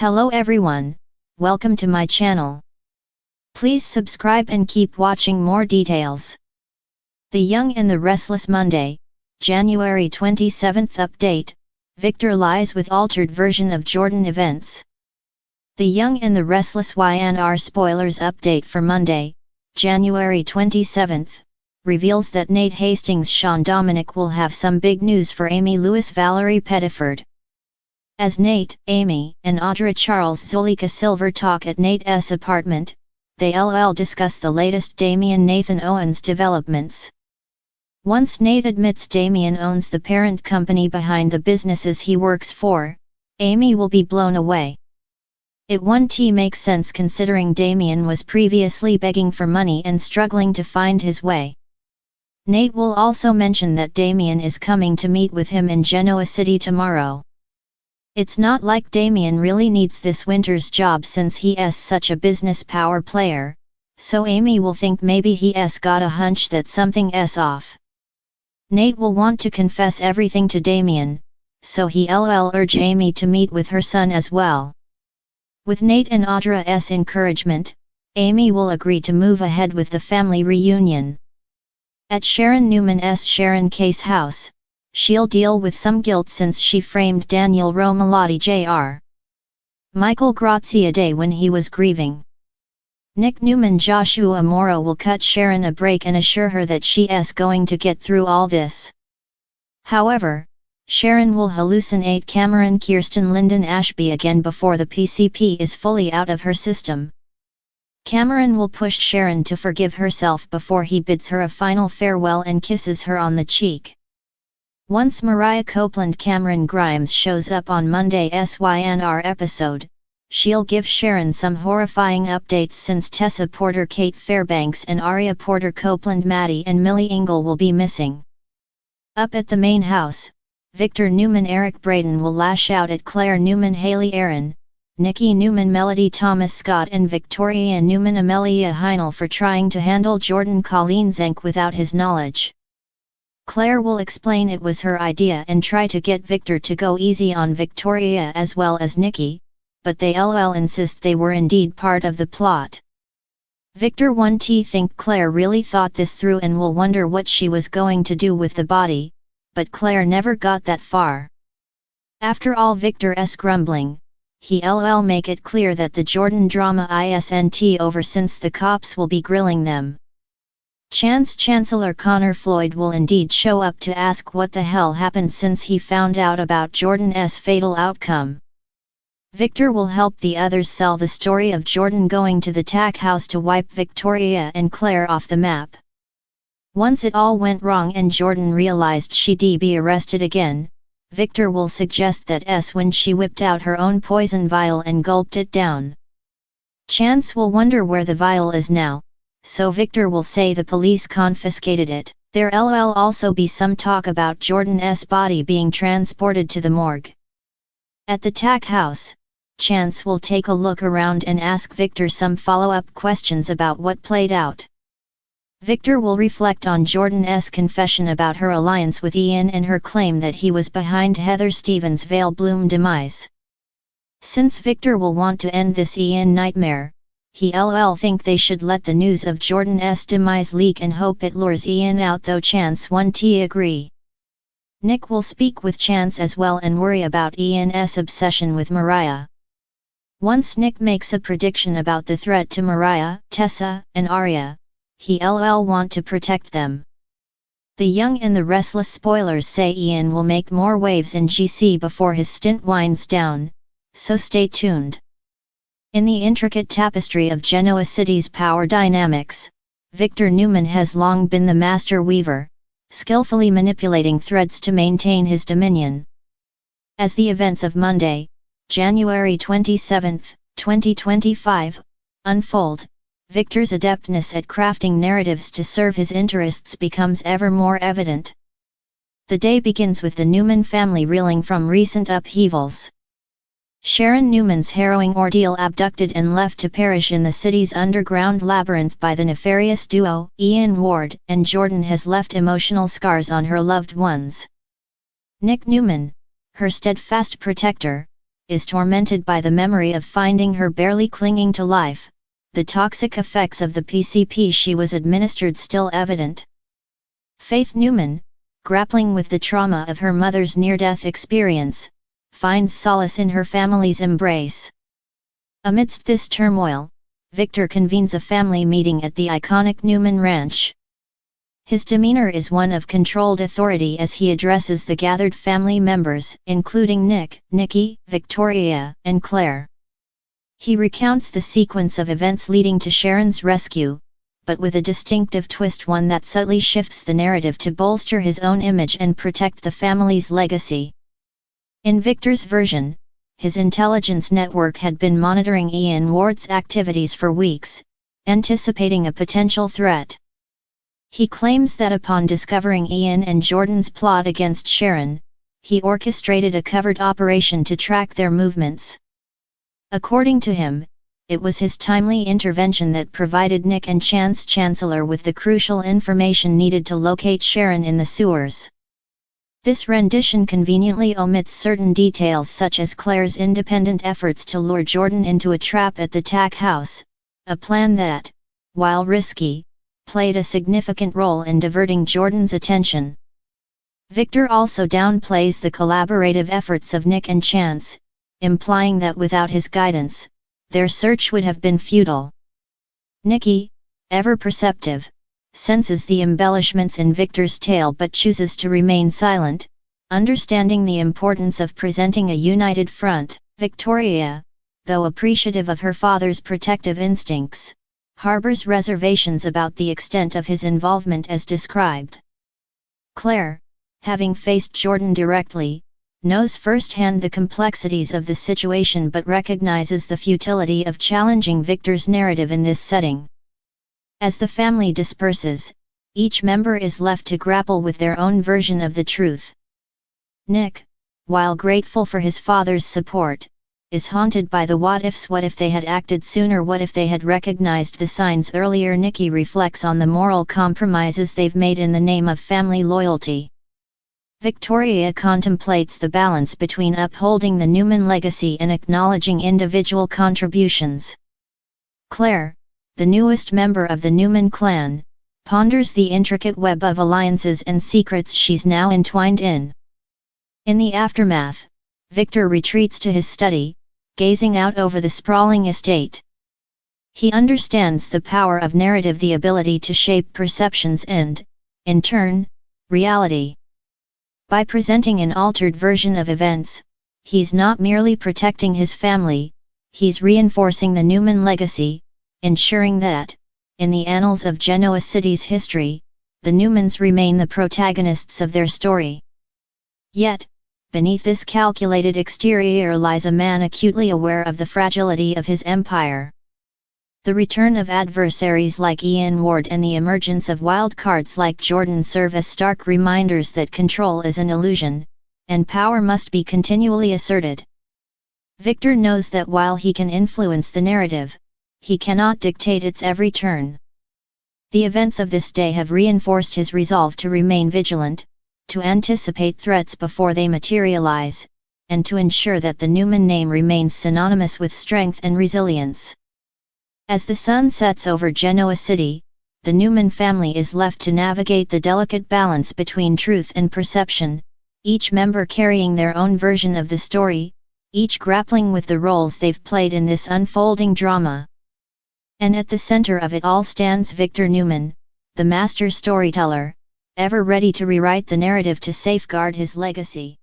Hello everyone, welcome to my channel. Please subscribe and keep watching more details. The Young and the Restless Monday, January 27th update, Victor lies with altered version of Jordan events. The Young and the Restless YNR spoilers update for Monday, January 27th, reveals that Nate Hastings Sean Dominic will have some big news for Amy Lewis Valerie Pettiford. As Nate, Amy, and Audra Charles Zulika Silver talk at Nate's apartment, they discuss the latest Damian Nathan Owens developments. Once Nate admits Damian owns the parent company behind the businesses he works for, Amy will be blown away. It won't make sense considering Damian was previously begging for money and struggling to find his way. Nate will also mention that Damian is coming to meet with him in Genoa City tomorrow. It's not like Damian really needs this winter's job since he's such a business power player, so Amy will think maybe he's got a hunch that something's off. Nate will want to confess everything to Damian, so he'll urge Amy to meet with her son as well. With Nate and Audra's encouragement, Amy will agree to move ahead with the family reunion. At Sharon Newman's Sharon Case house, she'll deal with some guilt since she framed Daniel Romalotti Jr. Michael Grazia Day when he was grieving. Nick Newman Joshua Morrow will cut Sharon a break and assure her that she's going to get through all this. However, Sharon will hallucinate Cameron Kirsten Lyndon Ashby again before the PCP is fully out of her system. Cameron will push Sharon to forgive herself before he bids her a final farewell and kisses her on the cheek. Once Mariah Copeland Cameron Grimes shows up on Monday's YNR episode, she'll give Sharon some horrifying updates since Tessa Porter Kate Fairbanks and Aria Porter Copeland Maddie and Millie Engel will be missing. Up at the main house, Victor Newman Eric Braden will lash out at Claire Newman Haley Aaron, Nikki Newman Melody Thomas Scott and Victoria Newman Amelia Heinel for trying to handle Jordan Colleen Zenk without his knowledge. Claire will explain it was her idea and try to get Victor to go easy on Victoria as well as Nikki, but they'll insist they were indeed part of the plot. Victor won't think Claire really thought this through and will wonder what she was going to do with the body, but Claire never got that far. After all Victor's grumbling, he'll make it clear that the Jordan drama isn't over since the cops will be grilling them. Chancellor Connor Floyd will indeed show up to ask what the hell happened since he found out about Jordan's fatal outcome. Victor will help the others sell the story of Jordan going to the TAC house to wipe Victoria and Claire off the map. Once it all went wrong and Jordan realized she'd be arrested again, Victor will suggest that when she whipped out her own poison vial and gulped it down. Chance will wonder where the vial is now, so Victor will say the police confiscated it. There'll also be some talk about Jordan's body being transported to the morgue. At the TAC house, Chance will take a look around and ask Victor some follow-up questions about what played out. Victor will reflect on Jordan's confession about her alliance with Ian and her claim that he was behind Heather Stevens' Vale Bloom demise. Since Victor will want to end this Ian nightmare, he'll think they should let the news of Jordan's demise leak and hope it lures Ian out, though Chance won't agree. Nick will speak with Chance as well and worry about Ian's obsession with Mariah. Once Nick makes a prediction about the threat to Mariah, Tessa, and Aria, he'll want to protect them. The Young and the Restless spoilers say Ian will make more waves in GC before his stint winds down, so stay tuned. In the intricate tapestry of Genoa City's power dynamics, Victor Newman has long been the master weaver, skillfully manipulating threads to maintain his dominion. As the events of Monday, January 27, 2025, unfold, Victor's adeptness at crafting narratives to serve his interests becomes ever more evident. The day begins with the Newman family reeling from recent upheavals. Sharon Newman's harrowing ordeal, abducted and left to perish in the city's underground labyrinth by the nefarious duo, Ian Ward and Jordan, has left emotional scars on her loved ones. Nick Newman, her steadfast protector, is tormented by the memory of finding her barely clinging to life, the toxic effects of the PCP she was administered still evident. Faith Newman, grappling with the trauma of her mother's near-death experience, finds solace in her family's embrace. Amidst this turmoil, Victor convenes a family meeting at the iconic Newman Ranch. His demeanor is one of controlled authority as he addresses the gathered family members, including Nick, Nikki, Victoria, and Claire. He recounts the sequence of events leading to Sharon's rescue, but with a distinctive twist, one that subtly shifts the narrative to bolster his own image and protect the family's legacy. In Victor's version, his intelligence network had been monitoring Ian Ward's activities for weeks, anticipating a potential threat. He claims that upon discovering Ian and Jordan's plot against Sharon, he orchestrated a covert operation to track their movements. According to him, it was his timely intervention that provided Nick and Chance Chancellor with the crucial information needed to locate Sharon in the sewers. This rendition conveniently omits certain details such as Claire's independent efforts to lure Jordan into a trap at the Tack House, a plan that, while risky, played a significant role in diverting Jordan's attention. Victor also downplays the collaborative efforts of Nick and Chance, implying that without his guidance, their search would have been futile. Nikki, ever perceptive, senses the embellishments in Victor's tale but chooses to remain silent, understanding the importance of presenting a united front. Victoria, though appreciative of her father's protective instincts, harbors reservations about the extent of his involvement as described. Claire, having faced Jordan directly, knows firsthand the complexities of the situation but recognizes the futility of challenging Victor's narrative in this setting. As the family disperses, each member is left to grapple with their own version of the truth. Nick, while grateful for his father's support, is haunted by the what-ifs. What if they had acted sooner? What if they had recognized the signs earlier? Nikki reflects on the moral compromises they've made in the name of family loyalty. Victoria contemplates the balance between upholding the Newman legacy and acknowledging individual contributions. Claire, the newest member of the Newman clan, ponders the intricate web of alliances and secrets she's now entwined in. In the aftermath, Victor retreats to his study, gazing out over the sprawling estate. He understands the power of narrative, the ability to shape perceptions and, in turn, reality. By presenting an altered version of events, he's not merely protecting his family, he's reinforcing the Newman legacy, ensuring that, in the annals of Genoa City's history, the Newmans remain the protagonists of their story. Yet, beneath this calculated exterior lies a man acutely aware of the fragility of his empire. The return of adversaries like Ian Ward and the emergence of wild cards like Jordan serve as stark reminders that control is an illusion, and power must be continually asserted. Victor knows that while he can influence the narrative, he cannot dictate its every turn. The events of this day have reinforced his resolve to remain vigilant, to anticipate threats before they materialize, and to ensure that the Newman name remains synonymous with strength and resilience. As the sun sets over Genoa City, the Newman family is left to navigate the delicate balance between truth and perception, each member carrying their own version of the story, each grappling with the roles they've played in this unfolding drama. And at the center of it all stands Victor Newman, the master storyteller, ever ready to rewrite the narrative to safeguard his legacy.